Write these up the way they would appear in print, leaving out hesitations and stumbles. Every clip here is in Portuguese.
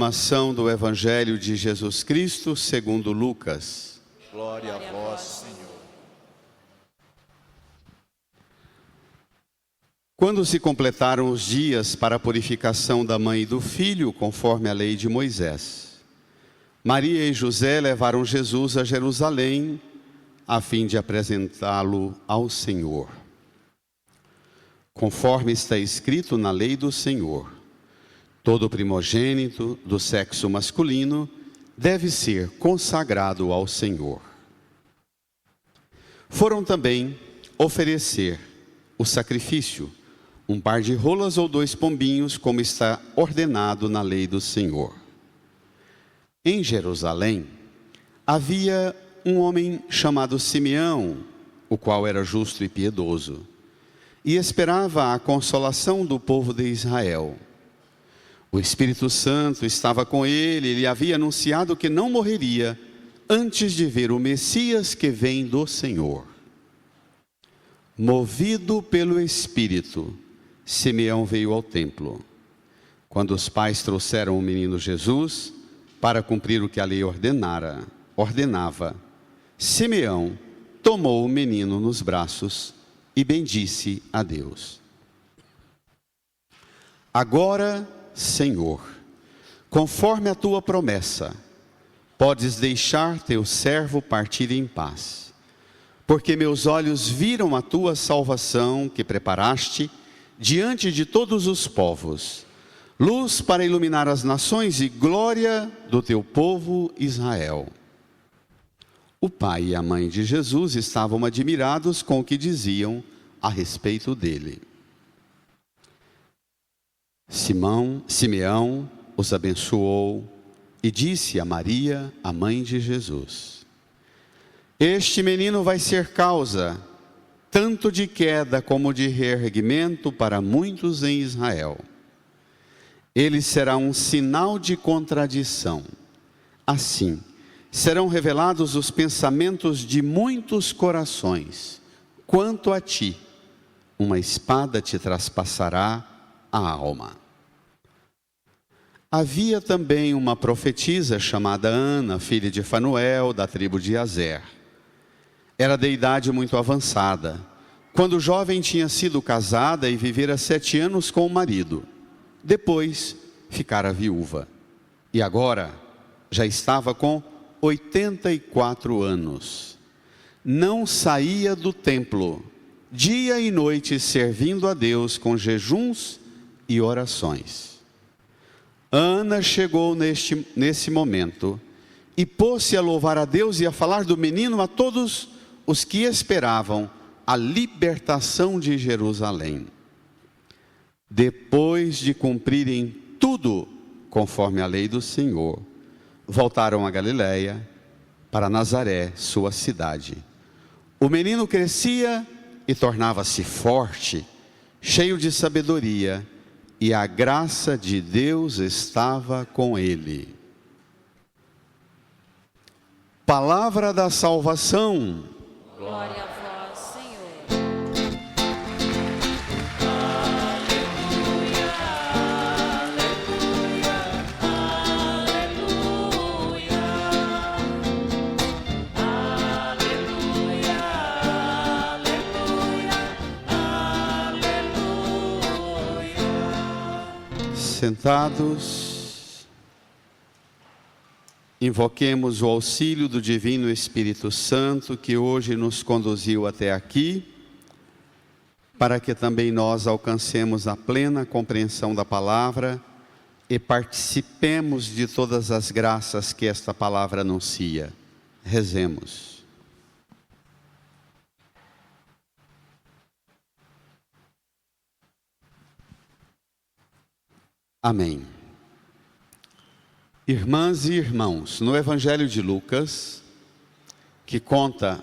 Proclamação do Evangelho de Jesus Cristo segundo Lucas. Glória a vós, Senhor. Quando se completaram os dias para a purificação da mãe e do filho, conforme a lei de Moisés, Maria e José levaram Jesus a Jerusalém, a fim de apresentá-lo ao Senhor. Conforme está escrito na lei do Senhor, todo primogênito do sexo masculino deve ser consagrado ao Senhor. Foram também oferecer o sacrifício, um par de rolas ou 2 pombinhos, como está ordenado na lei do Senhor. Em Jerusalém, havia um homem chamado Simeão, o qual era justo e piedoso, e esperava a consolação do povo de Israel. O Espírito Santo estava com ele e lhe havia anunciado que não morreria antes de ver o Messias que vem do Senhor. Movido pelo Espírito, Simeão veio ao templo. Quando os pais trouxeram o menino Jesus para cumprir o que a lei ordenava, Simeão tomou o menino nos braços e bendisse a Deus. Agora, Senhor, conforme a tua promessa, podes deixar teu servo partir em paz, porque meus olhos viram a tua salvação que preparaste diante de todos os povos, luz para iluminar as nações e glória do teu povo Israel. O pai e a mãe de Jesus estavam admirados com o que diziam a respeito dele. Simeão os abençoou e disse a Maria, a mãe de Jesus: este menino vai ser causa tanto de queda como de reerguimento para muitos em Israel. Ele será um sinal de contradição. Assim, serão revelados os pensamentos de muitos corações. Quanto a ti, uma espada te traspassará a alma. Havia também uma profetisa chamada Ana, filha de Fanuel, da tribo de Aser. Era de idade muito avançada, quando jovem tinha sido casada e vivera 7 anos com o marido. Depois ficara viúva, e agora já estava com 84 anos. Não saía do templo, dia e noite servindo a Deus com jejuns e orações. Ana chegou nesse momento e pôs-se a louvar a Deus e a falar do menino a todos os que esperavam a libertação de Jerusalém. Depois de cumprirem tudo conforme a lei do Senhor, voltaram a Galiléia, para Nazaré, sua cidade. O menino crescia e tornava-se forte, cheio de sabedoria, e a graça de Deus estava com ele. Palavra da salvação. Glória a vós, Senhor. Sentados, invoquemos o auxílio do Divino Espírito Santo, que hoje nos conduziu até aqui, para que também nós alcancemos a plena compreensão da palavra e participemos de todas as graças que esta palavra anuncia. Rezemos. Amém. Irmãs e irmãos, no Evangelho de Lucas, que conta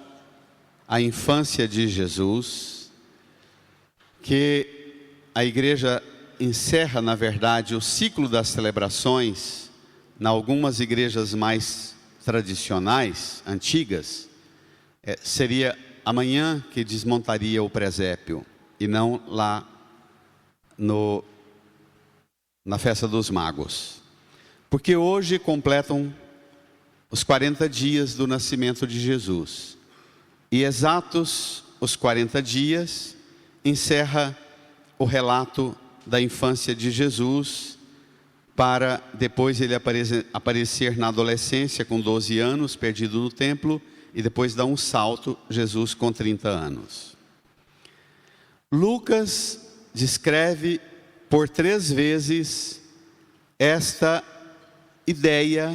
a infância de Jesus, que a igreja encerra, na verdade, o ciclo das celebrações, em algumas igrejas mais tradicionais, antigas, seria amanhã que desmontaria o presépio, e não lá na festa dos magos. porque hoje completam os 40 dias do nascimento de Jesus. E exatos os 40 dias encerra o relato da infância de Jesus, para depois ele aparecer na adolescência com 12 anos, perdido no templo, e depois dar um salto, Jesus com 30 anos. Lucas descreve por 3 vezes esta ideia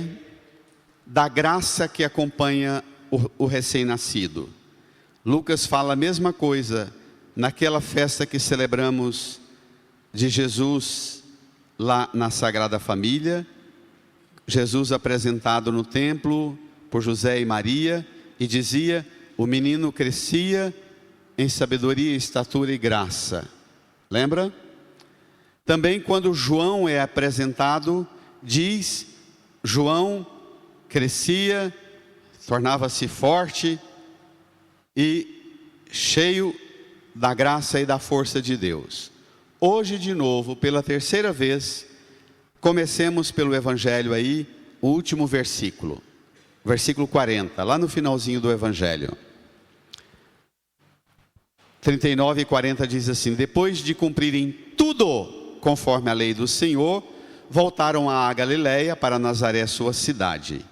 da graça que acompanha o recém-nascido. Lucas fala a mesma coisa naquela festa que celebramos de Jesus lá na Sagrada Família. Jesus apresentado no templo por José e Maria, e dizia: o menino crescia em sabedoria, estatura e graça. Lembra? Também quando João é apresentado, diz: João crescia, tornava-se forte e cheio da graça e da força de Deus. Hoje, de novo, pela 3ª vez, comecemos pelo Evangelho aí, o último versículo. Versículo 40, lá no finalzinho do Evangelho. 39 e 40 diz assim: depois de cumprirem tudo conforme a lei do Senhor, voltaram à Galileia, para Nazaré, sua cidade.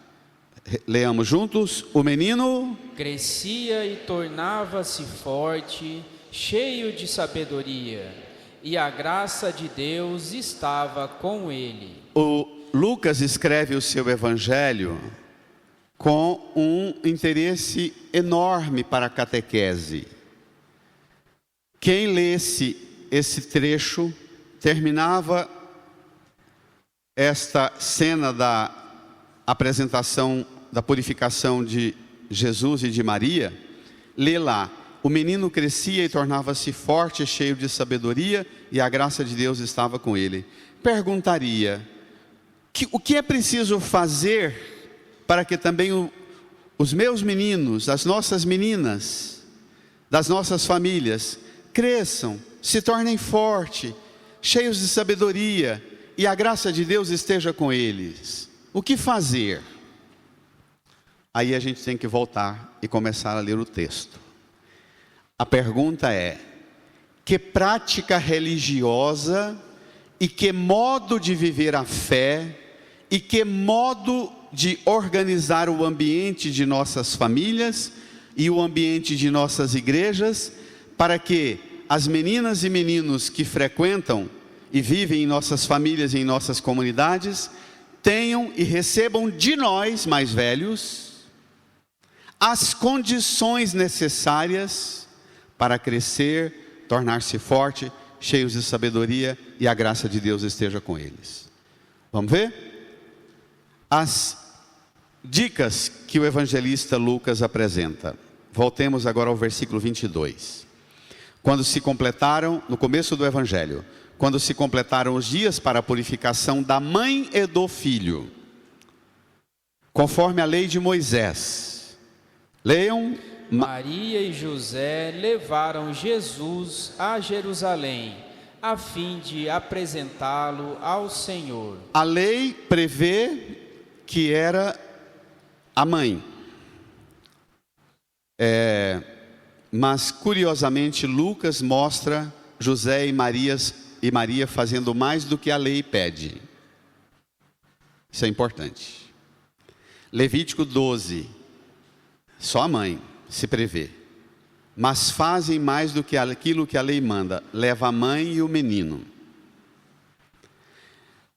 Leamos juntos. O menino crescia e tornava-se forte, cheio de sabedoria, e a graça de Deus estava com ele. O Lucas escreve o seu Evangelho com um interesse enorme para a catequese. Quem lesse esse trecho, terminava esta cena da apresentação da purificação de Jesus e de Maria, lê lá: o menino crescia e tornava-se forte, cheio de sabedoria, e a graça de Deus estava com ele. Perguntaria: o que é preciso fazer para que também os meus meninos, as nossas meninas, das nossas famílias, cresçam, se tornem fortes, cheios de sabedoria, e a graça de Deus esteja com eles? O que fazer? Aí a gente tem que voltar e começar a ler o texto. A pergunta é: que prática religiosa e que modo de viver a fé e que modo de organizar o ambiente de nossas famílias e o ambiente de nossas igrejas, para que as meninas e meninos que frequentam e vivem em nossas famílias e em nossas comunidades tenham e recebam de nós, mais velhos, as condições necessárias para crescer, tornar-se forte, cheios de sabedoria, e a graça de Deus esteja com eles. Vamos ver? As dicas que o evangelista Lucas apresenta. Voltemos agora ao versículo 22. Quando se completaram, no começo do Evangelho, quando se completaram os dias para a purificação da mãe e do filho, conforme a lei de Moisés. Leiam. Maria e José levaram Jesus a Jerusalém, a fim de apresentá-lo ao Senhor. A lei prevê que era a mãe. Mas curiosamente Lucas mostra José e Maria fazendo mais do que a lei pede. Isso é importante. Levítico 12, só a mãe se prevê, mas fazem mais do que aquilo que a lei manda: leva a mãe e o menino.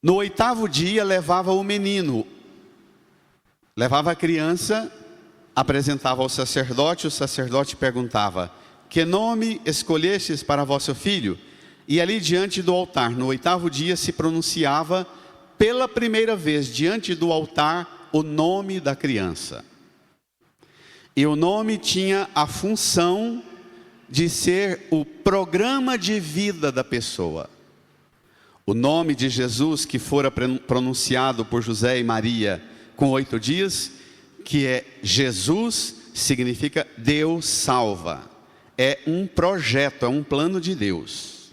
No 8º dia levava o menino, levava a criança, apresentava ao sacerdote, o sacerdote perguntava: que nome escolhestes para vosso filho? E ali diante do altar, no 8º dia, se pronunciava pela primeira vez diante do altar o nome da criança. E o nome tinha a função de ser o programa de vida da pessoa. O nome de Jesus, que fora pronunciado por José e Maria com 8 dias, que é Jesus, significa Deus salva. É um projeto, é um plano de Deus.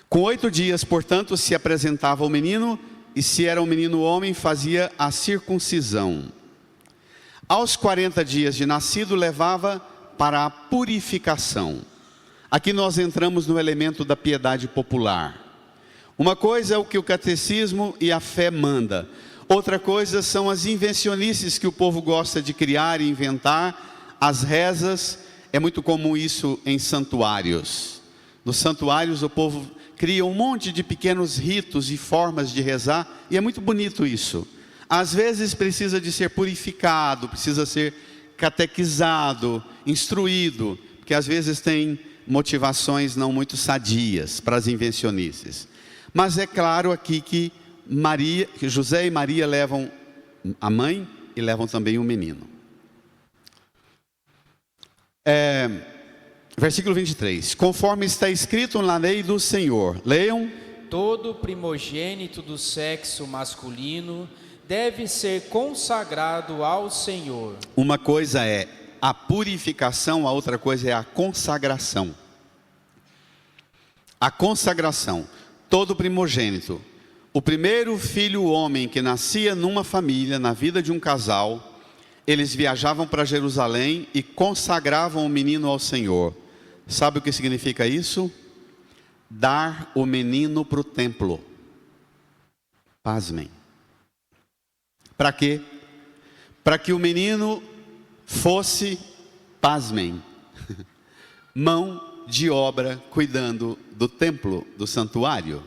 Com 8 dias, portanto, se apresentava o menino, e se era um menino homem, fazia a circuncisão. Aos 40 dias de nascido, levava para a purificação. Aqui nós entramos no elemento da piedade popular. Uma coisa é o que o catecismo e a fé manda. Outra coisa são as invencionices que o povo gosta de criar e inventar. As rezas, é muito comum isso em santuários. Nos santuários o povo cria um monte de pequenos ritos e formas de rezar, e é muito bonito isso. Às vezes precisa de ser purificado, precisa ser catequizado, instruído, porque às vezes tem motivações não muito sadias para as invencionices. Mas é claro aqui que José e Maria levam a mãe e levam também o menino. Versículo 23. Conforme está escrito na lei do Senhor. Leiam. Todo primogênito do sexo masculino deve ser consagrado ao Senhor. Uma coisa é a purificação, a outra coisa é a consagração. A consagração. Todo primogênito. O primeiro filho homem que nascia numa família, na vida de um casal, eles viajavam para Jerusalém e consagravam o menino ao Senhor. Sabe o que significa isso? Dar o menino para o templo. Pasmem. Para quê? Para que o menino fosse, pasmem, mão de obra cuidando do templo, do santuário.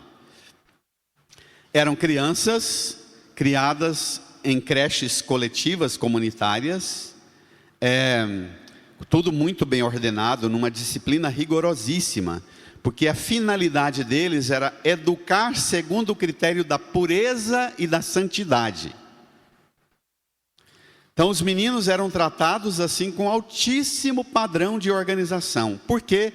Eram crianças criadas em creches coletivas, comunitárias, tudo muito bem ordenado, numa disciplina rigorosíssima, porque a finalidade deles era educar segundo o critério da pureza e da santidade. Então os meninos eram tratados assim com altíssimo padrão de organização, porque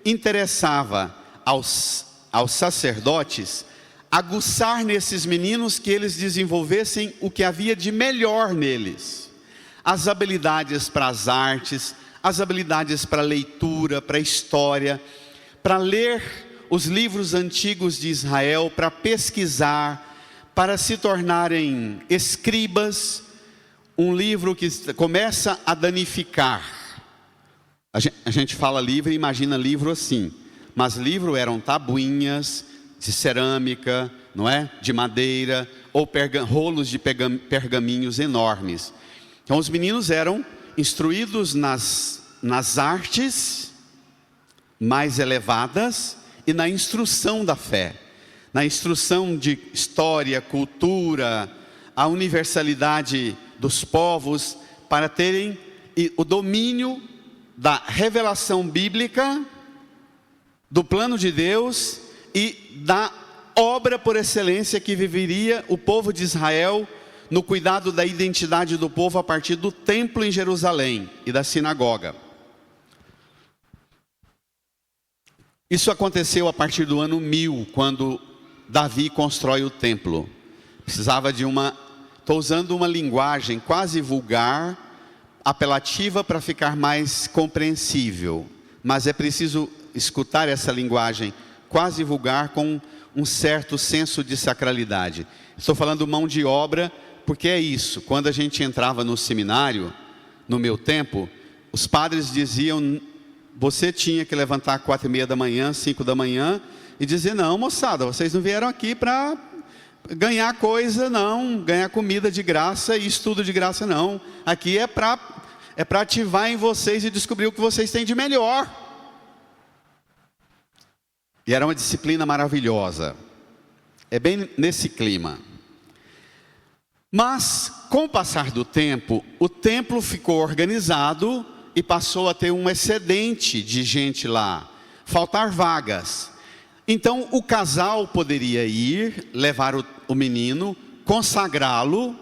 interessava aos sacerdotes aguçar nesses meninos que eles desenvolvessem o que havia de melhor neles. As habilidades para as artes, as habilidades para a leitura, para a história, para ler os livros antigos de Israel, para pesquisar, para se tornarem escribas. Um livro que começa a danificar. A gente fala livro e imagina livro assim, mas livro eram tabuinhas de cerâmica, não é? De madeira, ou rolos de pergaminhos enormes. Então os meninos eram instruídos nas artes mais elevadas e na instrução da fé, na instrução de história, cultura, a universalidade dos povos, para terem o domínio da revelação bíblica, do plano de Deus e da obra por excelência que viveria o povo de Israel no cuidado da identidade do povo a partir do templo em Jerusalém e da sinagoga. Isso aconteceu a partir do ano 1000, quando Davi constrói o templo. Precisava de estou usando uma linguagem quase vulgar, apelativa para ficar mais compreensível, mas é preciso escutar essa linguagem quase vulgar com um certo senso de sacralidade. Estou falando mão de obra, porque é isso. Quando a gente entrava no seminário, no meu tempo, os padres diziam, você tinha que levantar 4:30 da manhã, 5 da manhã, e dizer, não moçada, vocês não vieram aqui para ganhar coisa não, ganhar comida de graça e estudo de graça não. Aqui é para ativar em vocês e descobrir o que vocês têm de melhor. E era uma disciplina maravilhosa. É bem nesse clima. Mas, com o passar do tempo, o templo ficou organizado e passou a ter um excedente de gente lá. Faltar vagas. Então, o casal poderia ir, levar o menino, consagrá-lo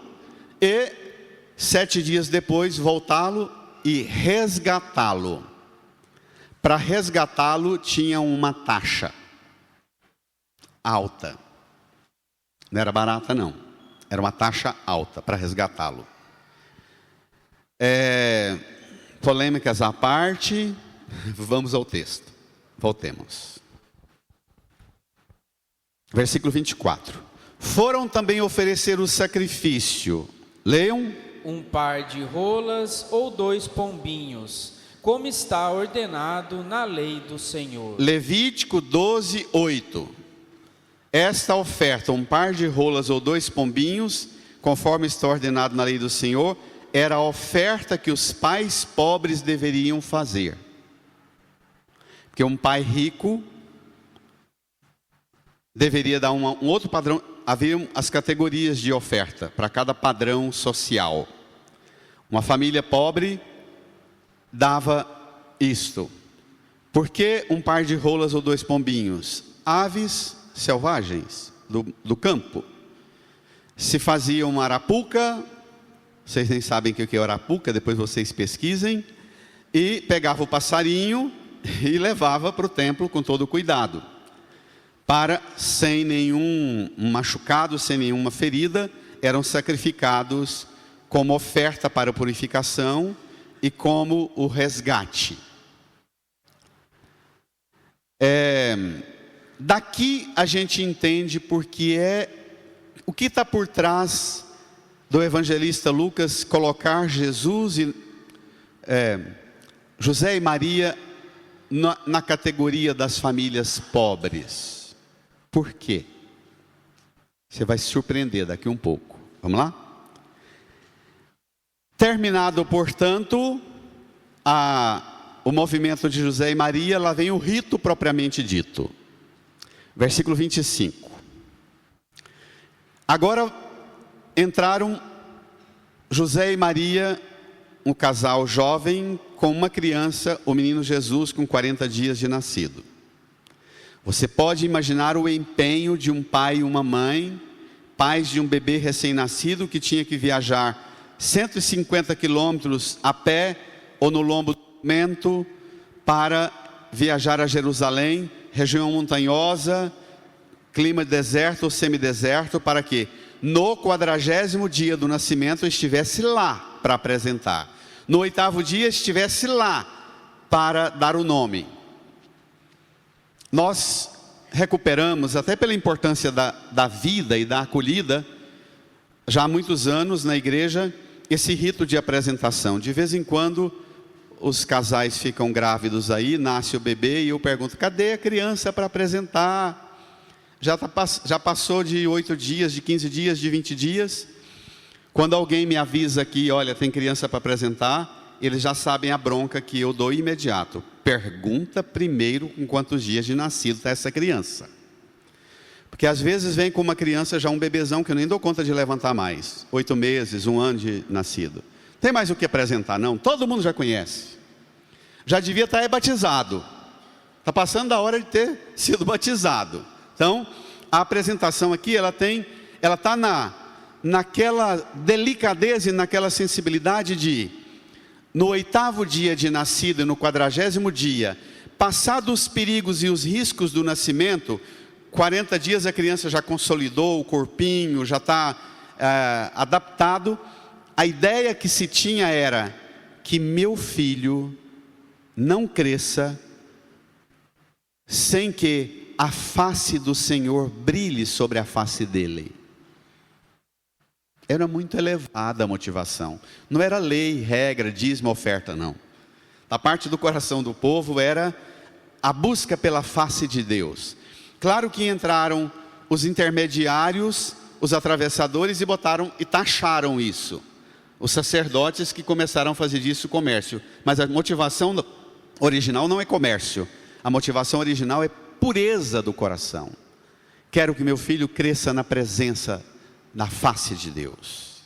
e, 7 dias depois, voltá-lo e resgatá-lo. Para resgatá-lo tinha uma taxa alta. Não era barata não, era uma taxa alta para resgatá-lo. Polêmicas à parte, vamos ao texto. Voltemos. Versículo 24. Foram também oferecer o sacrifício. Leiam. Um par de rolas ou 2 pombinhos, como está ordenado na lei do Senhor. Levítico 12, 8. Esta oferta, um par de rolas ou 2 pombinhos, conforme está ordenado na lei do Senhor, era a oferta que os pais pobres deveriam fazer. Porque um pai rico deveria dar um outro padrão. Havia as categorias de oferta para cada padrão social. Uma família pobre dava isto. Por que um par de rolas ou 2 pombinhos? Aves selvagens do campo. Se fazia uma arapuca, vocês nem sabem o que é arapuca, depois vocês pesquisem, e pegava o passarinho e levava para o templo com todo cuidado, para, sem nenhum machucado, sem nenhuma ferida, eram sacrificados como oferta para a purificação e como o resgate. Daqui a gente entende o que está por trás do evangelista Lucas colocar Jesus e José e Maria na categoria das famílias pobres. Por quê? Você vai se surpreender daqui um pouco. Vamos lá? Terminado, portanto, o movimento de José e Maria, lá vem o rito propriamente dito. Versículo 25. Agora entraram José e Maria, um casal jovem, com uma criança, o menino Jesus, com 40 dias de nascido. Você pode imaginar o empenho de um pai e uma mãe, pais de um bebê recém-nascido que tinha que viajar 150 quilômetros a pé ou no lombo do jumento para viajar a Jerusalém, região montanhosa, clima de deserto ou semideserto, para que no 40º dia do nascimento estivesse lá para apresentar. No 8º dia estivesse lá para dar o nome. Nós recuperamos, até pela importância da vida e da acolhida, já há muitos anos na igreja, esse rito de apresentação. De vez em quando, os casais ficam grávidos aí, nasce o bebê e eu pergunto, cadê a criança para apresentar? Já passou de 8 dias, de 15 dias, de 20 dias. Quando alguém me avisa que, olha, tem criança para apresentar, eles já sabem a bronca que eu dou imediato. Pergunta primeiro com quantos dias de nascido está essa criança. Porque às vezes vem com uma criança já um bebezão que eu nem dou conta de levantar mais. 8 meses, 1 ano de nascido. Tem mais o que apresentar? Não, todo mundo já conhece. Já devia estar batizado. Está passando da hora de ter sido batizado. Então, a apresentação aqui, ela está naquela delicadeza e naquela sensibilidade de, no 8º dia de nascido e no 40º dia, passados os perigos e os riscos do nascimento, 40 dias a criança já consolidou o corpinho, já está adaptado. A ideia que se tinha era que meu filho não cresça sem que a face do Senhor brilhe sobre a face dele. Era muito elevada a motivação. Não era lei, regra, dízimo, oferta, não. Da parte do coração do povo era a busca pela face de Deus. Claro que entraram os intermediários, os atravessadores e taxaram isso. Os sacerdotes que começaram a fazer disso comércio. Mas a motivação original não é comércio. A motivação original é pureza do coração. Quero que meu filho cresça na presença, na face de Deus.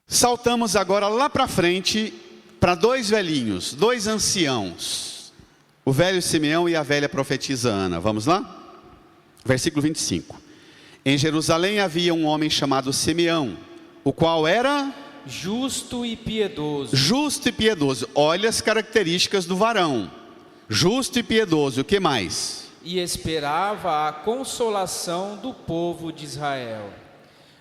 Saltamos agora lá para frente, para 2 velhinhos, 2 anciãos. O velho Simeão e a velha profetisa Ana. Vamos lá? Versículo 25. Em Jerusalém havia um homem chamado Simeão, o qual era justo e piedoso. Justo e piedoso. Olha as características do varão. Justo e piedoso. O que mais? E esperava a consolação do povo de Israel.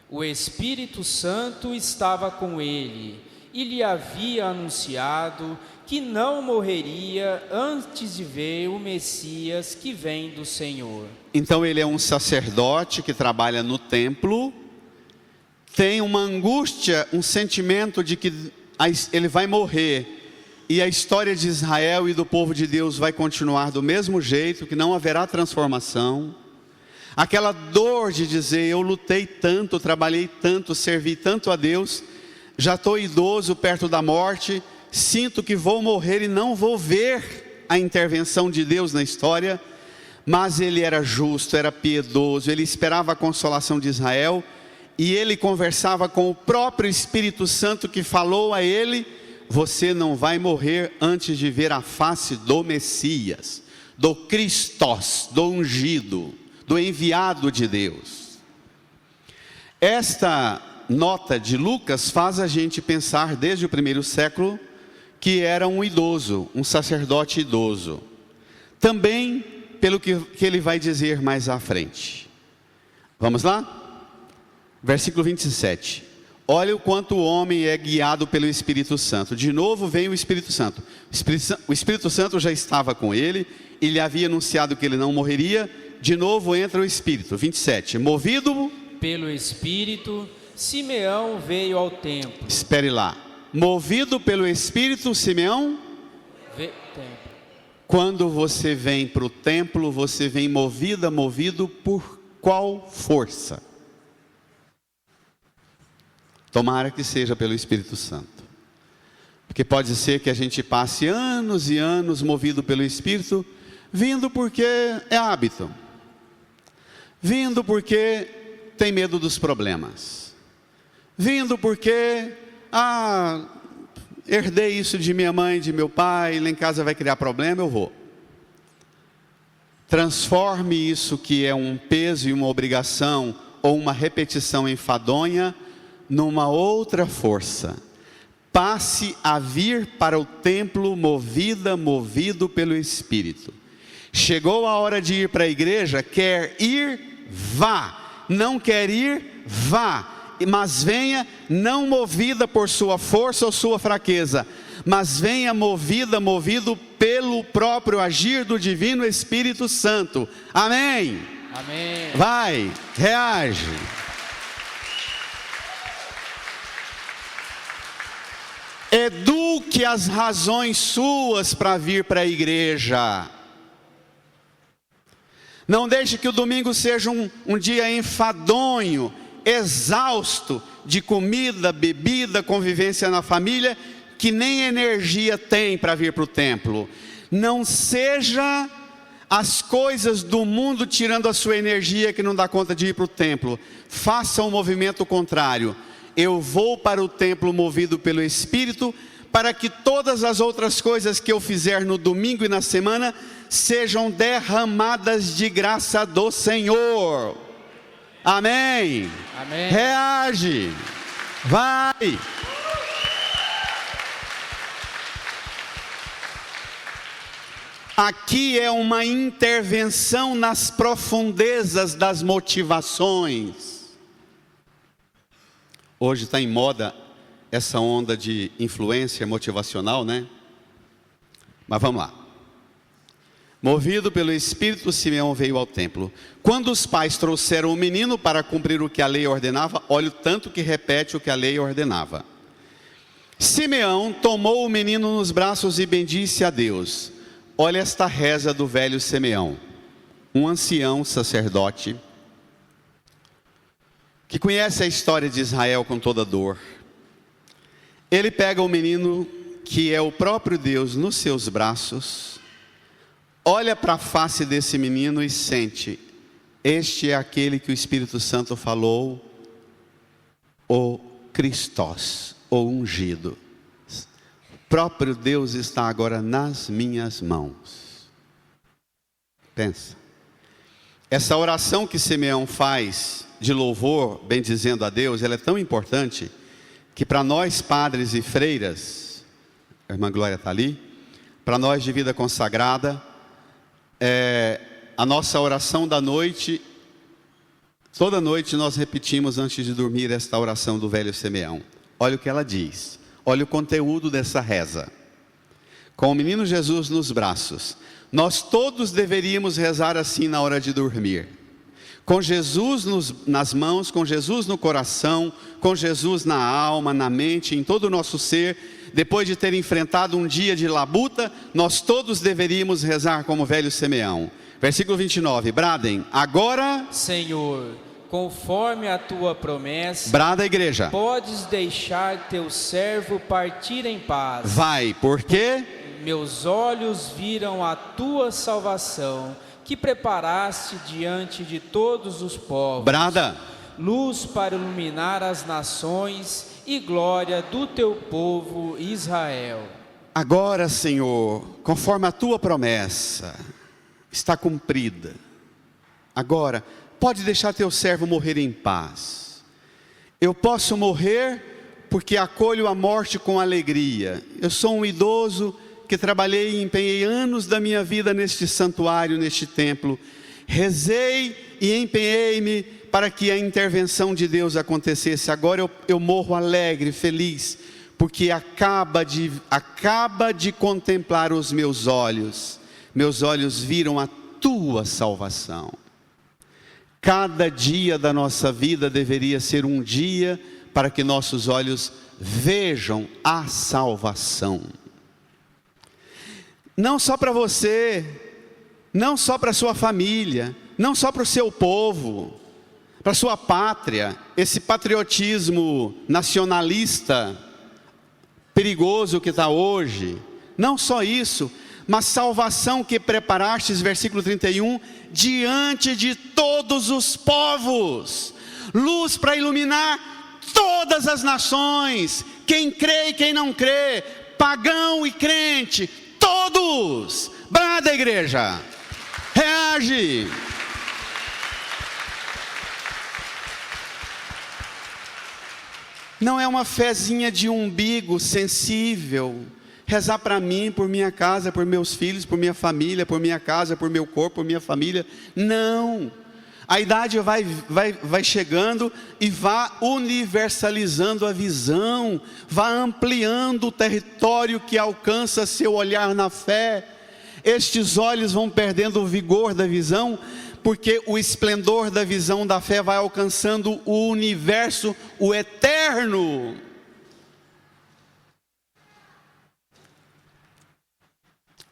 O Espírito Santo estava com ele, e lhe havia anunciado que não morreria antes de ver o Messias que vem do Senhor. Então ele é um sacerdote que trabalha no templo, tem uma angústia, um sentimento de que ele vai morrer, e a história de Israel e do povo de Deus vai continuar do mesmo jeito, que não haverá transformação. Aquela dor de dizer, eu lutei tanto, trabalhei tanto, servi tanto a Deus, já estou idoso, perto da morte, sinto que vou morrer e não vou ver a intervenção de Deus na história. Mas ele era justo, era piedoso, ele esperava a consolação de Israel, e ele conversava com o próprio Espírito Santo que falou a ele: você não vai morrer antes de ver a face do Messias, do Christos, do ungido, do enviado de Deus. Esta nota de Lucas faz a gente pensar desde o primeiro século que era um idoso, um sacerdote idoso. Também pelo que ele vai dizer mais à frente. Vamos lá? Versículo 27. Olha o quanto o homem é guiado pelo Espírito Santo. De novo vem o Espírito Santo. O Espírito Santo já estava com ele, e lhe havia anunciado que ele não morreria. De novo entra o Espírito. 27. Movido pelo Espírito, Simeão veio ao templo. Espere lá. Movido pelo Espírito, Simeão Templo. Quando você vem para o templo, você vem movido por qual força? Tomara que seja pelo Espírito Santo. Porque pode ser que a gente passe anos e anos movido pelo Espírito, vindo porque é hábito, vindo porque tem medo dos problemas, vindo porque, herdei isso de minha mãe, de meu pai, lá em casa vai criar problema, eu vou. Transforme isso que é um peso e uma obrigação, ou uma repetição enfadonha, numa outra força. Passe a vir para o templo movido pelo Espírito. Chegou a hora de ir para a igreja, quer ir, vá. Não quer ir, vá. Mas venha não movida por sua força ou sua fraqueza, mas venha movido pelo próprio agir do Divino Espírito Santo. Amém? Amém. Vai, reage. Eduque as razões suas para vir para a igreja. Não deixe que o domingo seja um dia enfadonho, exausto de comida, bebida, convivência na família, que nem energia tem para vir para o templo. Não seja as coisas do mundo tirando a sua energia que não dá conta de ir para o templo. Faça um movimento contrário. Eu vou para o templo movido pelo Espírito, para que todas as outras coisas que eu fizer no domingo e na semana sejam derramadas de graça do Senhor. Amém? Amém. Reage. Vai. Aqui é uma intervenção nas profundezas das motivações. Hoje está em moda essa onda de influência motivacional, né? Mas vamos lá. Movido pelo Espírito, Simeão veio ao templo. Quando os pais trouxeram o menino para cumprir o que a lei ordenava, olha o tanto que repete o que a lei ordenava. Simeão tomou o menino nos braços e bendisse a Deus. Olha esta reza do velho Simeão, um ancião sacerdote, que conhece a história de Israel com toda dor. Ele pega o menino, que é o próprio Deus, nos seus braços, olha para a face desse menino e sente: este é aquele que o Espírito Santo falou, o Christos, o ungido. O próprio Deus está agora nas minhas mãos. Pensa. Essa oração que Simeão faz de louvor, bendizendo a Deus, ela é tão importante, que para nós padres e freiras, a irmã Glória está ali, para nós de vida consagrada, a nossa oração da noite, toda noite nós repetimos antes de dormir esta oração do velho Simeão. Olha o que ela diz: Olha o conteúdo dessa reza. Com o menino Jesus nos braços, nós todos deveríamos rezar assim na hora de dormir. Com Jesus nas mãos, com Jesus no coração, com Jesus na alma, na mente, em todo o nosso ser. Depois de ter enfrentado um dia de labuta, nós todos deveríamos rezar como o velho Simeão. Versículo 29, bradem, agora, Senhor, conforme a tua promessa, brada a igreja, podes deixar teu servo partir em paz. vai, porque Meus olhos viram a tua salvação, que preparaste diante de todos os povos. brada, Luz para iluminar as nações e glória do teu povo Israel. agora, Senhor, conforme a tua promessa está cumprida. Agora, pode deixar teu servo morrer em paz. Eu posso morrer porque acolho a morte com alegria. Eu sou um idoso que trabalhei e empenhei anos da minha vida neste santuário, neste templo. Rezei e empenhei-me para que a intervenção de Deus acontecesse. Agora eu morro alegre, feliz, porque acaba de contemplar os meus olhos. Meus olhos viram a tua salvação. Cada dia da nossa vida deveria ser um dia para que nossos olhos vejam a salvação. Não só para você, não só para a sua família, não só para o seu povo, para a sua pátria. Esse patriotismo nacionalista perigoso que está hoje. Não só isso, mas salvação que preparastes, versículo 31, diante de todos os povos. Luz para iluminar todas as nações, quem crê e quem não crê, pagão e crente, todos. Brada, igreja, reage. Não é uma fezinha de umbigo sensível, rezar para mim, por minha casa, por meus filhos, por minha família, por minha casa, por meu corpo, por minha família. Não. A idade vai chegando e vá universalizando a visão, vá ampliando o território que alcança seu olhar na fé. Estes olhos vão perdendo o vigor da visão, porque o esplendor da visão da fé vai alcançando o universo, o eterno.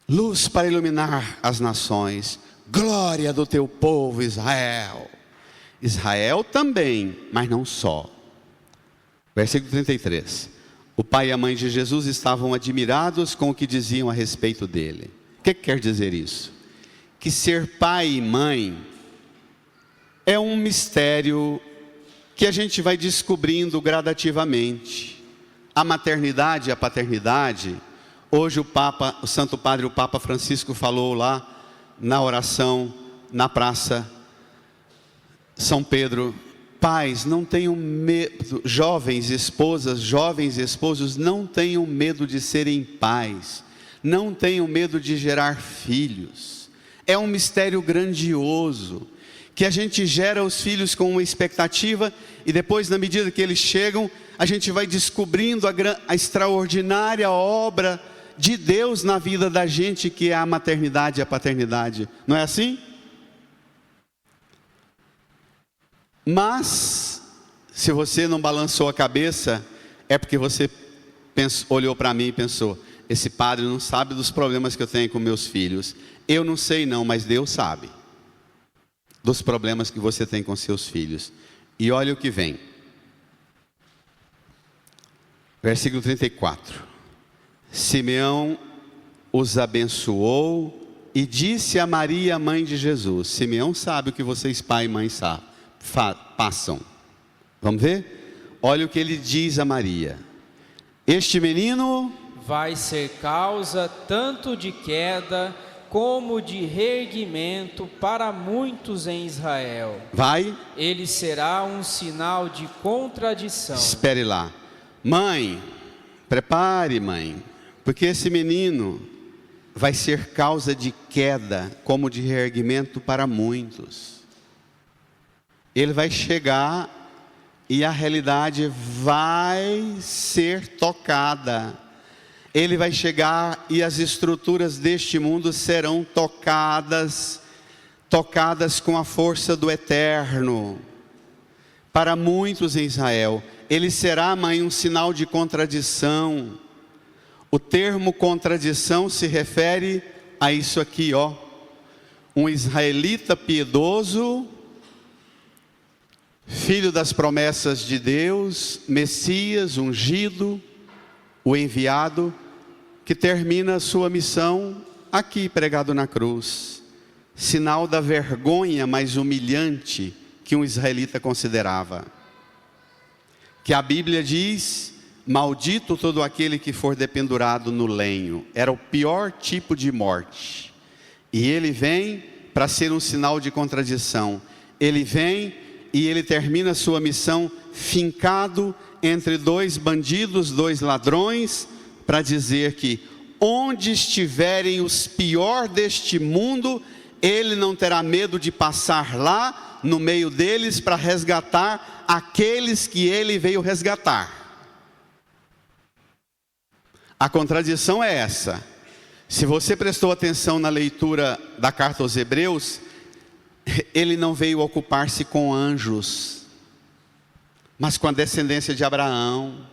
Luz para iluminar as nações, glória do teu povo Israel. Israel também, mas não só. Versículo 33. O pai e a mãe de Jesus estavam admirados com o que diziam a respeito dele. O que quer dizer isso? Que ser pai e mãe é um mistério que a gente vai descobrindo gradativamente. A maternidade e a paternidade. Hoje o Santo Padre, o Papa Francisco falou lá na oração, na Praça São Pedro: pais, não tenham medo, jovens esposas, jovens esposos, não tenham medo de serem pais, não tenham medo de gerar filhos. É um mistério grandioso, que a gente gera os filhos com uma expectativa, e depois, na medida que eles chegam, a gente vai descobrindo a extraordinária obra de Deus na vida da gente, que é a maternidade e a paternidade. Não é assim? Mas, se você não balançou a cabeça, é porque você olhou para mim e pensou: esse padre não sabe dos problemas que eu tenho com meus filhos. Eu não sei não, mas Deus sabe dos problemas que você tem com seus filhos. E olha o que vem. Versículo 34. Simeão os abençoou e disse a Maria, mãe de Jesus. Simeão sabe o que vocês, pai e mãe, passam. Vamos ver? Olha o que ele diz a Maria: este menino vai ser causa tanto de queda como de reerguimento para muitos em Israel. Vai. Ele será um sinal de contradição. Espere lá. Mãe, prepare, mãe, porque esse menino vai ser causa de queda como de reerguimento para muitos. Ele vai chegar e a realidade vai ser tocada. Ele vai chegar e as estruturas deste mundo serão tocadas com a força do eterno. Para muitos em Israel, ele será, mãe, um sinal de contradição. O termo contradição se refere a isso aqui, ó. Um israelita piedoso, filho das promessas de Deus, Messias, ungido, o enviado, que termina a sua missão aqui pregado na cruz. Sinal da vergonha mais humilhante que um israelita considerava. Que a Bíblia diz: maldito todo aquele que for dependurado no lenho. Era o pior tipo de morte. E ele vem para ser um sinal de contradição. Ele vem e ele termina a sua missão fincado entre dois bandidos, dois ladrões, para dizer que onde estiverem os piores deste mundo, ele não terá medo de passar lá no meio deles para resgatar aqueles que ele veio resgatar. A contradição é essa. Se você prestou atenção na leitura da carta aos Hebreus, ele não veio ocupar-se com anjos, mas com a descendência de Abraão.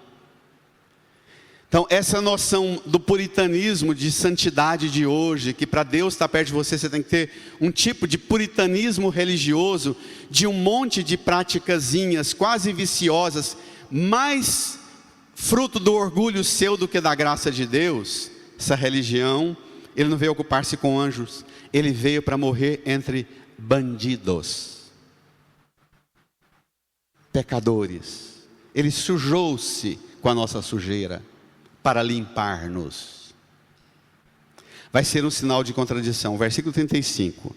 Então essa noção do puritanismo, de santidade de hoje, que para Deus estar perto de você, você tem que ter um tipo de puritanismo religioso, de um monte de praticazinhas quase viciosas, mais fruto do orgulho seu do que da graça de Deus. Essa religião, ele não veio ocupar-se com anjos, ele veio para morrer entre bandidos, pecadores. Ele sujou-se com a nossa sujeira para limpar-nos. Vai ser um sinal de contradição. Versículo 35.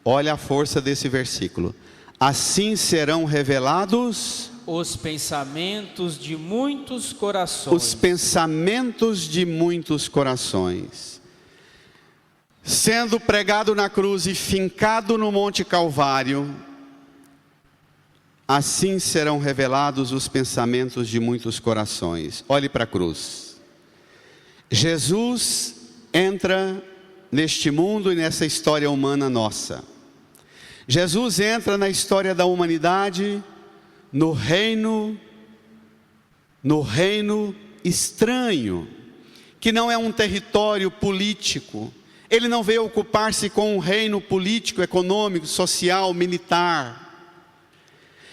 Olha a força desse versículo. Assim serão revelados os pensamentos de muitos corações. Os pensamentos de muitos corações. Sendo pregado na cruz e fincado no Monte Calvário, assim serão revelados os pensamentos de muitos corações. Olhe para a cruz. Jesus entra neste mundo e nessa história humana nossa. Jesus entra na história da humanidade, no reino estranho, que não é um território político. Ele não veio ocupar-se com um reino político, econômico, social, militar.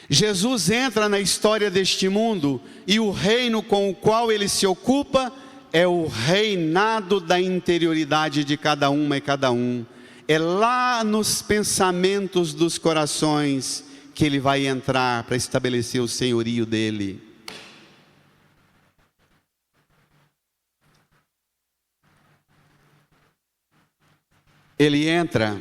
Jesus entra na história deste mundo e o reino com o qual ele se ocupa é o reinado da interioridade de cada uma e cada um. É lá nos pensamentos dos corações que ele vai entrar para estabelecer o senhorio dele. Ele entra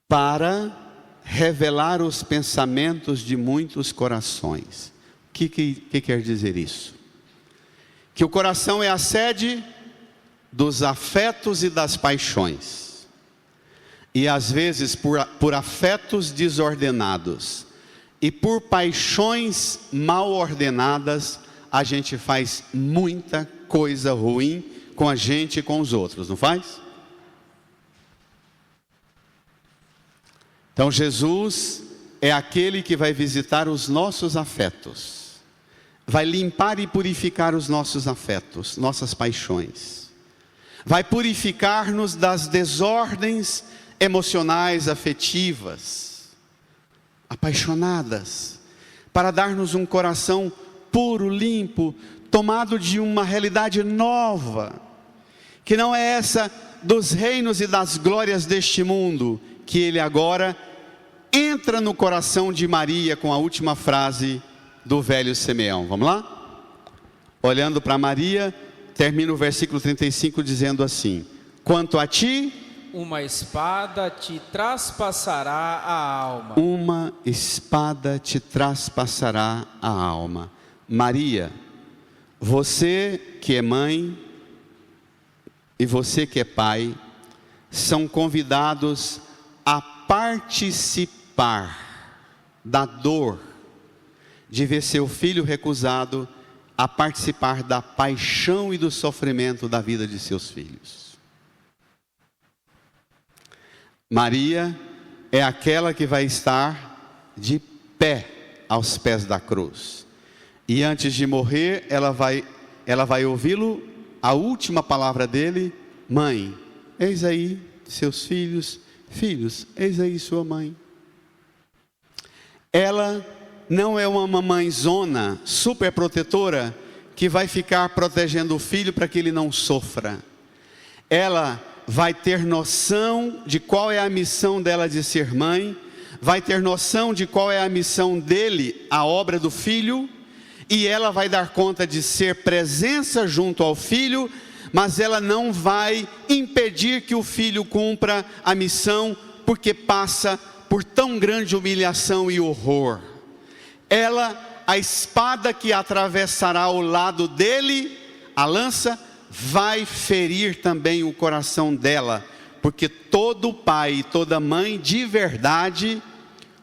para revelar os pensamentos de muitos corações. O que quer dizer isso? Que o coração é a sede dos afetos e das paixões. E às vezes por afetos desordenados e por paixões mal ordenadas, a gente faz muita coisa ruim com a gente e com os outros, não faz? Então Jesus é aquele que vai visitar os nossos afetos, vai limpar e purificar os nossos afetos, nossas paixões, vai purificar-nos das desordens emocionais, afetivas, apaixonadas, para dar-nos um coração puro, limpo, tomado de uma realidade nova, que não é essa dos reinos e das glórias deste mundo, que ele agora entra no coração de Maria com a última frase do velho Simeão. Vamos lá? Olhando para Maria, termina o versículo 35 dizendo assim: quanto a ti, uma espada te traspassará a alma. Uma espada te traspassará a alma. Maria, você que é mãe e você que é pai, são convidados a participar participar da dor de ver seu filho recusado, a participar da paixão e do sofrimento da vida de seus filhos. Maria é aquela que vai estar de pé aos pés da cruz. E antes de morrer, ela vai ouvi-lo, a última palavra dele: mãe, eis aí seus filhos, filhos, eis aí sua mãe. Ela não é uma mamãezona super protetora que vai ficar protegendo o filho para que ele não sofra. Ela vai ter noção de qual é a missão dela de ser mãe, vai ter noção de qual é a missão dele, a obra do filho, e ela vai dar conta de ser presença junto ao filho, mas ela não vai impedir que o filho cumpra a missão, porque passa por tão grande humilhação e horror. Ela, a espada que atravessará o lado dele, a lança, vai ferir também o coração dela, porque todo pai e toda mãe, de verdade,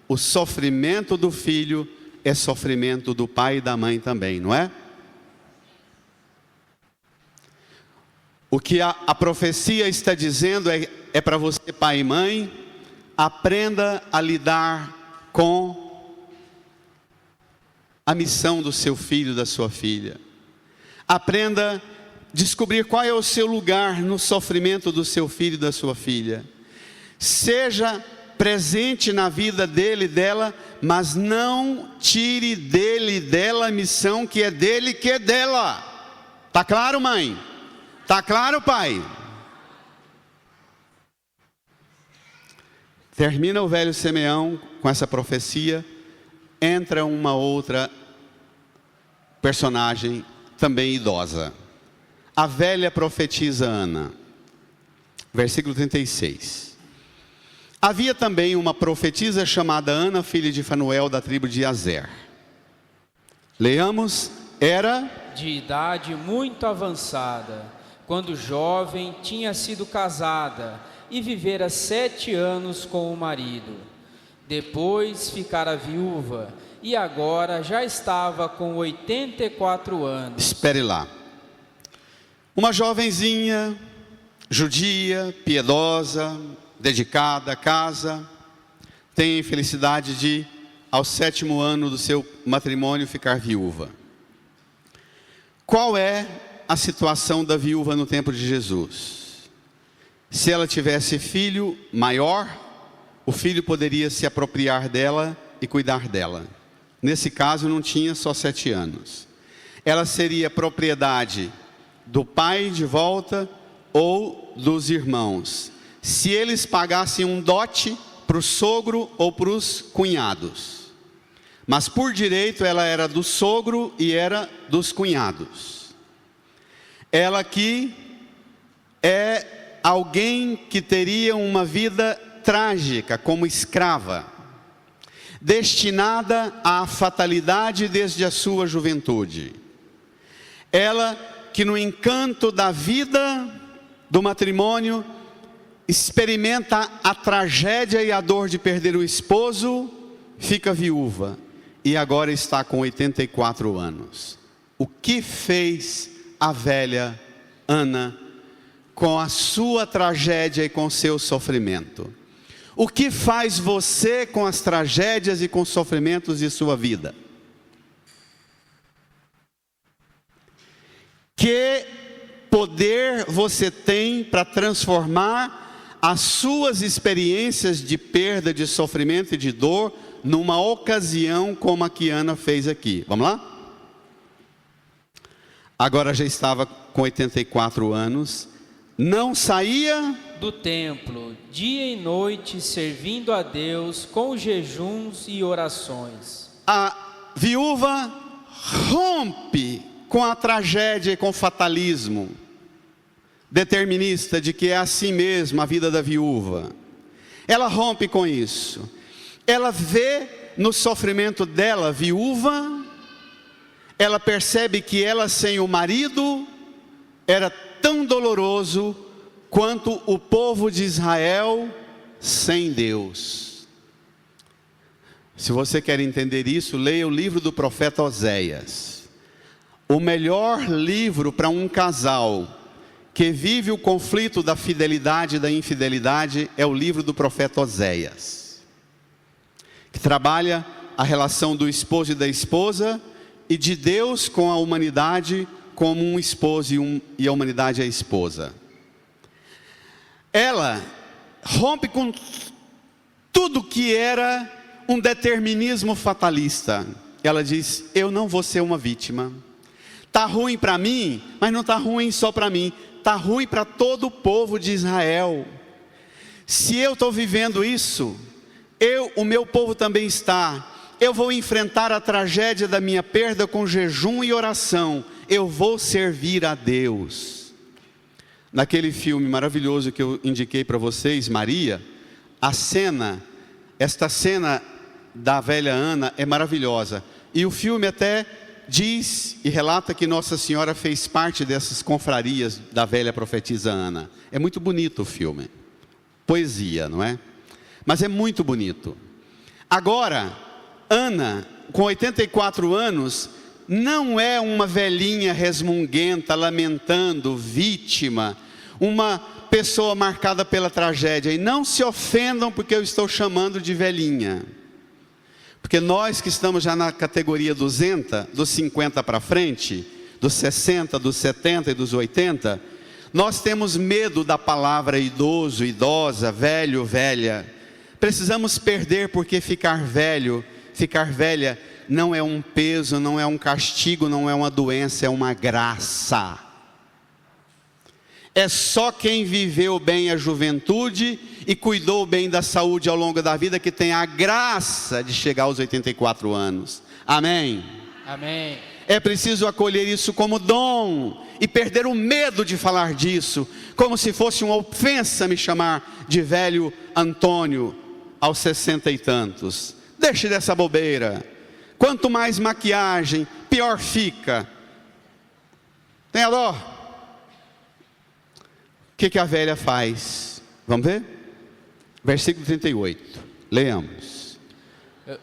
o sofrimento do filho é sofrimento do pai e da mãe também, não é? O que a profecia está dizendo é para você, pai e mãe: aprenda a lidar com a missão do seu filho, da sua filha. Aprenda a descobrir qual é o seu lugar no sofrimento do seu filho e da sua filha. Seja presente na vida dele e dela, mas não tire dele e dela a missão que é dele, que é dela. Tá claro, mãe? Tá claro, pai? Termina o velho Simeão com essa profecia. Entra uma outra personagem também idosa, a velha profetisa Ana. Versículo 36. Havia também uma profetisa chamada Ana, filha de Fanuel, da tribo de Azer. Leamos: era de idade muito avançada, quando jovem tinha sido casada e vivera 7 anos com o marido. Depois ficara viúva e agora já estava com 84 anos. Espere lá. Uma jovenzinha, judia, piedosa, dedicada à casa, tem a infelicidade de, ao 7º ano do seu matrimônio, ficar viúva. Qual é a situação da viúva no tempo de Jesus? Se ela tivesse filho maior, o filho poderia se apropriar dela e cuidar dela. Nesse caso não tinha só 7 anos. Ela seria propriedade do pai de volta ou dos irmãos, se eles pagassem um dote para o sogro ou para os cunhados. Mas por direito ela era do sogro e era dos cunhados. Ela aqui é alguém que teria uma vida trágica como escrava, destinada à fatalidade desde a sua juventude. Ela que no encanto da vida do matrimônio experimenta a tragédia e a dor de perder o esposo, fica viúva e agora está com 84 anos. O que fez a velha Ana com a sua tragédia e com seu sofrimento? O que faz você com as tragédias e com os sofrimentos de sua vida? Que poder você tem para transformar as suas experiências de perda, de sofrimento e de dor numa ocasião como a que Ana fez aqui? Vamos lá? Agora já estava com 84 anos, não saía do templo, dia e noite, servindo a Deus com jejuns e orações. A viúva rompe com a tragédia e com o fatalismo determinista de que é assim mesmo a vida da viúva. Ela rompe com isso. Ela vê no sofrimento dela, viúva, ela percebe que ela sem o marido era tão doloroso quanto o povo de Israel sem Deus. Se você quer entender isso, leia o livro do profeta Oséias. O melhor livro para um casal que vive o conflito da fidelidade e da infidelidade é o livro do profeta Oséias, que trabalha a relação do esposo e da esposa e de Deus com a humanidade como um esposo e a humanidade é a esposa. Ela rompe com tudo que era um determinismo fatalista. Ela diz: eu não vou ser uma vítima. Está ruim para mim, mas não está ruim só para mim. Está ruim para todo o povo de Israel. Se eu estou vivendo isso, o meu povo também está. Eu vou enfrentar a tragédia da minha perda com jejum e oração. Eu vou servir a Deus. Naquele filme maravilhoso que eu indiquei para vocês, Maria, esta cena da velha Ana é maravilhosa. E o filme até diz e relata que Nossa Senhora fez parte dessas confrarias da velha profetisa Ana. É muito bonito o filme. Poesia, não é? Mas é muito bonito. Agora, Ana, com 84 anos, não é uma velhinha resmunguenta, lamentando, vítima, uma pessoa marcada pela tragédia. E não se ofendam porque eu estou chamando de velhinha. Porque nós que estamos já na categoria 200, dos 50 para frente, dos 60, dos 70 e dos 80, nós temos medo da palavra idoso, idosa, velho, velha. Precisamos perder, porque ficar velho, ficar velha não é um peso, não é um castigo, não é uma doença, é uma graça. É só quem viveu bem a juventude e cuidou bem da saúde ao longo da vida que tem a graça de chegar aos 84 anos. Amém? Amém. É preciso acolher isso como dom e perder o medo de falar disso, como se fosse uma ofensa me chamar de velho Antônio aos 60 e tantos. Deixe dessa bobeira. Quanto mais maquiagem, pior fica. Tenha dó. O que a velha faz? Vamos ver? Versículo 38. Leamos.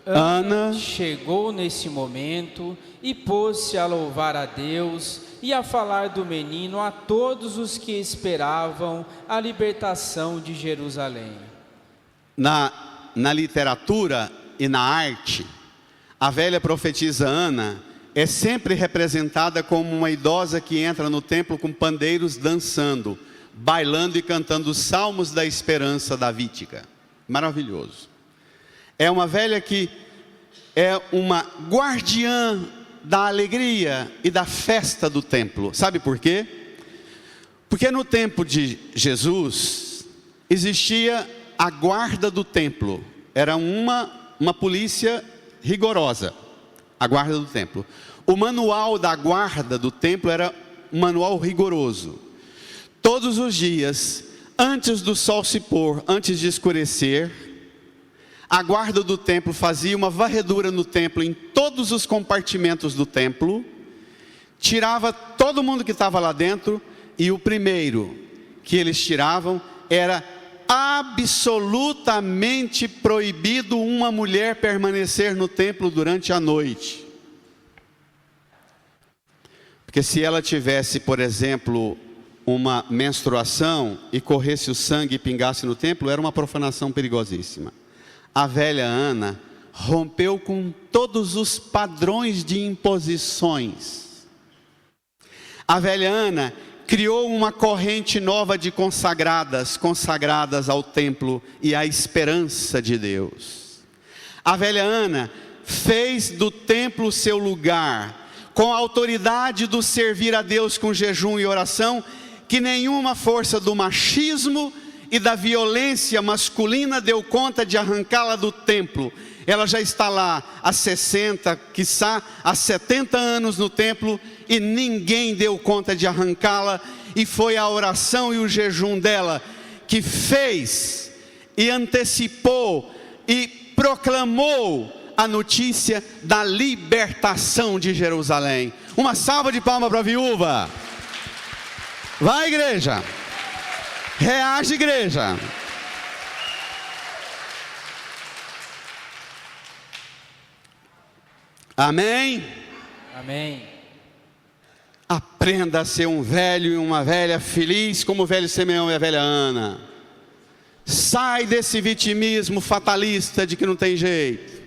Ana chegou nesse momento e pôs-se a louvar a Deus e a falar do menino a todos os que esperavam a libertação de Jerusalém. Na literatura e na arte, a velha profetisa Ana é sempre representada como uma idosa que entra no templo com pandeiros dançando, bailando e cantando os salmos da esperança davídica. Maravilhoso. É uma velha que é uma guardiã da alegria e da festa do templo. Sabe por quê? Porque no tempo de Jesus existia a guarda do templo. Era uma polícia rigorosa, a guarda do templo. O manual da guarda do templo era um manual rigoroso. Todos os dias, antes do sol se pôr, antes de escurecer, a guarda do templo fazia uma varredura no templo, em todos os compartimentos do templo, tirava todo mundo que estava lá dentro, e o primeiro que eles tiravam era absolutamente proibido uma mulher permanecer no templo durante a noite. Porque se ela tivesse, por exemplo, uma menstruação e corresse o sangue e pingasse no templo, era uma profanação perigosíssima. A velha Ana rompeu com todos os padrões de imposições. A velha Ana criou uma corrente nova de consagradas ao templo e à esperança de Deus. A velha Ana fez do templo seu lugar, com a autoridade do servir a Deus com jejum e oração, que nenhuma força do machismo e da violência masculina deu conta de arrancá-la do templo. Ela já está lá há 60, quiçá há 70 anos no templo, e ninguém deu conta de arrancá-la, e foi a oração e o jejum dela que fez e antecipou e proclamou a notícia da libertação de Jerusalém. Uma salva de palmas para a viúva. Vai, igreja. Reage, igreja. Amém? Amém. Aprenda a ser um velho e uma velha feliz como o velho Simeão e a velha Ana. Sai desse vitimismo fatalista de que não tem jeito.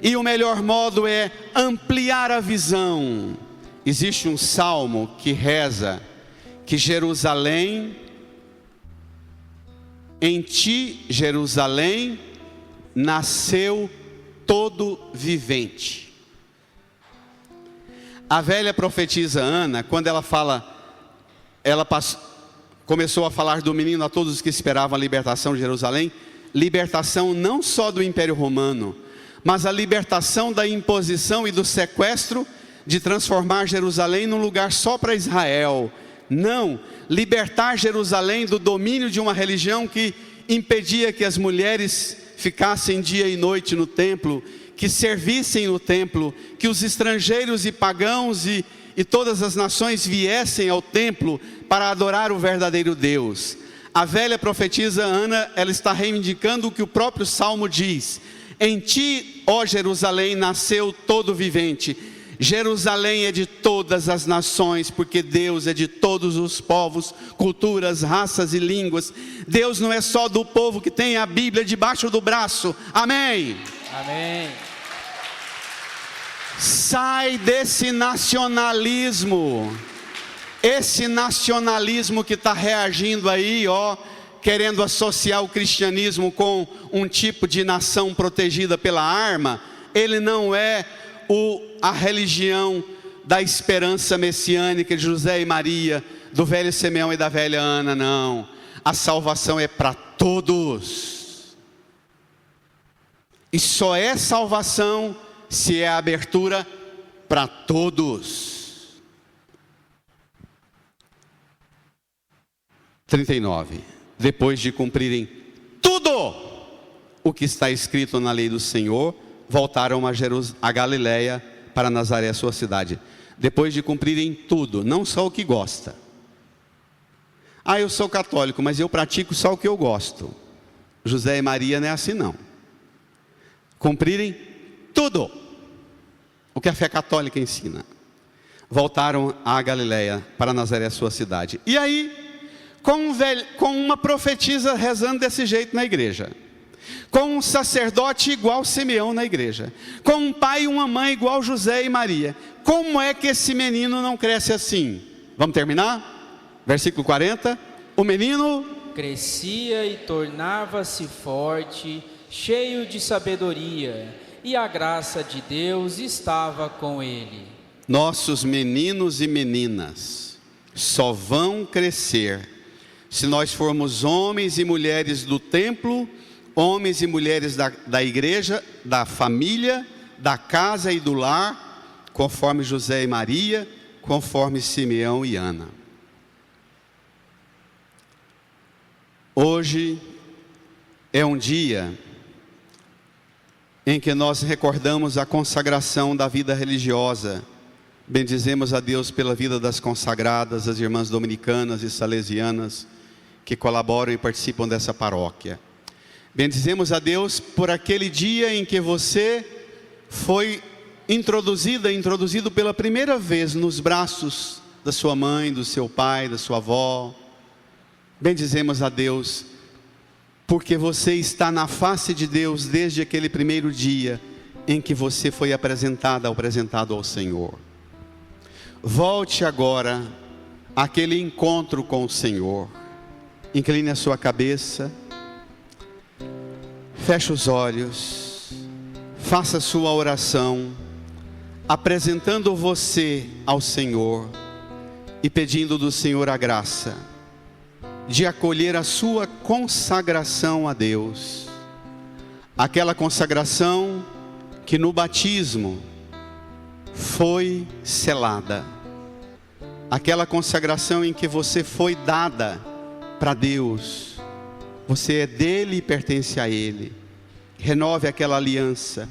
E o melhor modo é ampliar a visão. Existe um salmo que reza que Jerusalém, em ti, Jerusalém, nasceu todo vivente. A velha profetisa Ana, quando ela começou a falar do menino a todos os que esperavam a libertação de Jerusalém, libertação não só do Império Romano, mas a libertação da imposição e do sequestro de transformar Jerusalém num lugar só para Israel. Não, libertar Jerusalém do domínio de uma religião que impedia que as mulheres ficassem dia e noite no templo, que servissem no templo, que os estrangeiros e pagãos e todas as nações viessem ao templo para adorar o verdadeiro Deus. A velha profetisa Ana, ela está reivindicando o que o próprio Salmo diz: em ti, ó Jerusalém, nasceu todo vivente. Jerusalém é de todas as nações, porque Deus é de todos os povos, culturas, raças e línguas. Deus não é só do povo que tem a Bíblia debaixo do braço. Amém? Amém. Sai desse nacionalismo. Esse nacionalismo que está reagindo aí, querendo associar o cristianismo com um tipo de nação protegida pela arma. Ele não é a religião da esperança messiânica de José e Maria, do velho Simeão e da velha Ana, não. A salvação é para todos. E só é salvação se é abertura para todos. 39. Depois de cumprirem tudo o que está escrito na lei do Senhor, voltaram a Galiléia, para Nazaré, sua cidade. Depois de cumprirem tudo, não só o que gosta. Eu sou católico, mas eu pratico só o que eu gosto. José e Maria não é assim não. Cumprirem tudo o que a fé católica ensina. Voltaram a Galiléia, para Nazaré, sua cidade. E aí, com uma profetisa rezando desse jeito na igreja, com um sacerdote igual Simeão na igreja, com um pai e uma mãe igual José e Maria, como é que esse menino não cresce assim? Vamos terminar? Versículo 40. O menino crescia e tornava-se forte, cheio de sabedoria, e a graça de Deus estava com ele. Nossos meninos e meninas só vão crescer se nós formos homens e mulheres do templo, homens e mulheres da igreja, da família, da casa e do lar, conforme José e Maria, conforme Simeão e Ana. Hoje é um dia em que nós recordamos a consagração da vida religiosa. Bendizemos a Deus pela vida das consagradas, as irmãs dominicanas e salesianas que colaboram e participam dessa paróquia. Bendizemos a Deus por aquele dia em que você foi introduzido pela primeira vez nos braços da sua mãe, do seu pai, da sua avó. Bendizemos a Deus porque você está na face de Deus desde aquele primeiro dia em que você foi apresentado ao Senhor. Volte agora àquele encontro com o Senhor. Incline a sua cabeça. Feche os olhos, faça a sua oração, apresentando você ao Senhor e pedindo do Senhor a graça de acolher a sua consagração a Deus. Aquela consagração que no batismo foi selada. Aquela consagração em que você foi dada para Deus. Você é dele e pertence a ele. Renove aquela aliança,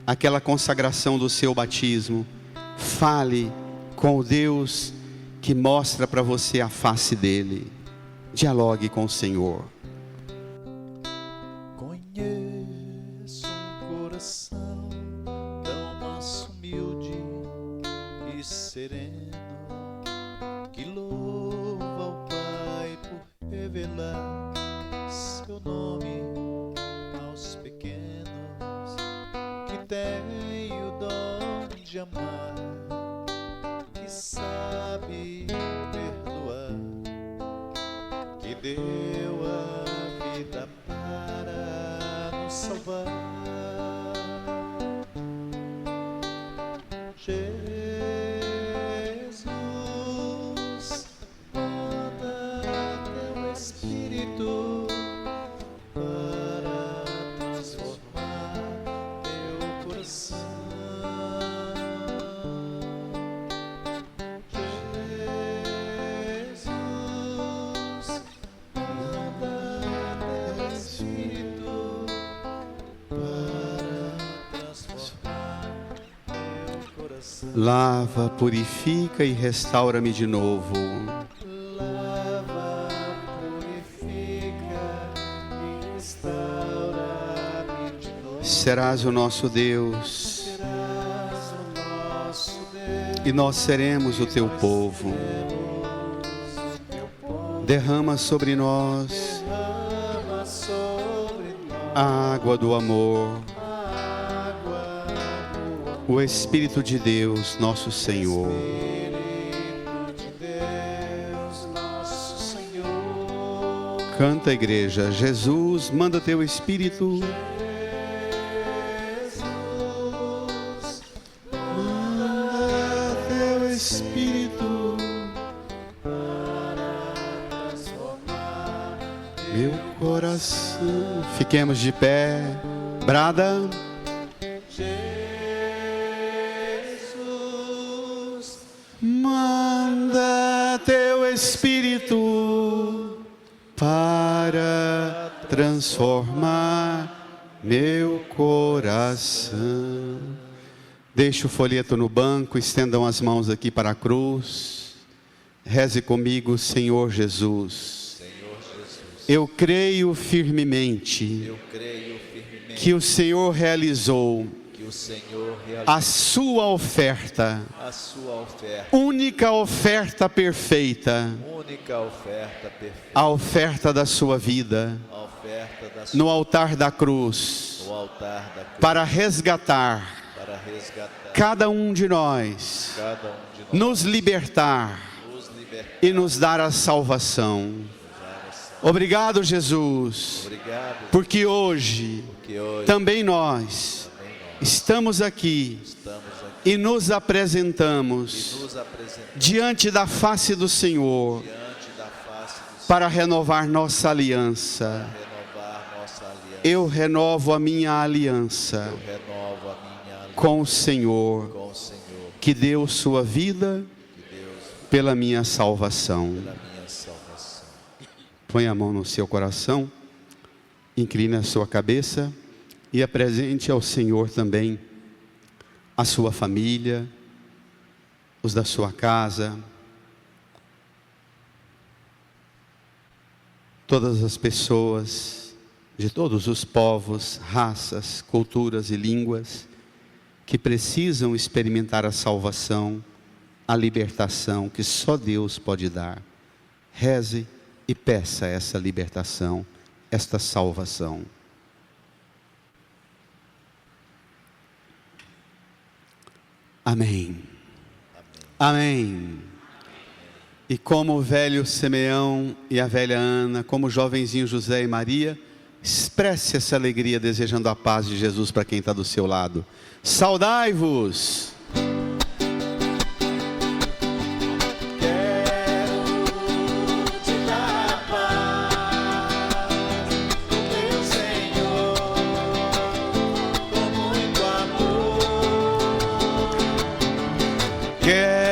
aquela consagração do seu batismo. Fale com o Deus que mostra para você a face dele. Dialogue com o Senhor. Conheço um coração tão manso, humilde sereno que louva ao Pai por revelar seu nome aos pequenos, que tem o dom de amar, que sabe perdoar, que deu a vida para nos salvar. Jesus, manda teu Espírito para transformar teu coração. Jesus, manda teu Espírito para transformar teu coração. Lava, purifica e restaura-me de novo. Lava, purifica e restaura-me de novo. Serás o nosso Deus, Serás o nosso Deus, e nós seremos o teu povo. o teu povo. Derrama sobre nós Derrama sobre nós a água do amor, a água do amor. o Espírito de Deus, nosso Senhor. Espírito de Deus, nosso Senhor. Canta, igreja. Jesus, manda teu Espírito. Jesus, Manda teu Espírito, para transformar meu coração. Fiquemos de pé. Brada. Jesus, Manda teu Espírito para transformar meu coração. Deixe o folheto no banco, estendam as mãos aqui para a cruz. Reze comigo, Senhor Jesus. Eu creio firmemente eu creio firmemente que o Senhor realizou que o Senhor realizou a sua oferta, a sua oferta, única oferta perfeita, única oferta perfeita, a oferta da sua vida, a oferta da sua no altar da cruz, no altar da cruz, para resgatar para resgatar cada um de nós, cada um de nós, nos libertar nos libertar. e nos dar a salvação. Obrigado, Jesus, Obrigado, porque hoje porque hoje também nós estamos aqui estamos aqui e nos apresentamos nos apresentando diante da face do Senhor diante da face do Senhor, para renovar nossa aliança. renovar nossa aliança. Eu renovo a minha aliança Eu renovo a minha aliança com o Senhor, com o Senhor, que deu sua vida que Deus pela minha salvação. pela minha salvação. Põe a mão no seu coração, incline a sua cabeça e apresente ao Senhor também a sua família, os da sua casa, todas as pessoas de todos os povos, raças, culturas e línguas que precisam experimentar a salvação, a libertação que só Deus pode dar. Reze e peça essa libertação, esta salvação. Amém. Amém. E como o velho Simeão e a velha Ana, como o jovenzinho José e Maria, expresse essa alegria desejando a paz de Jesus para quem está do seu lado. Saudai-vos! Quero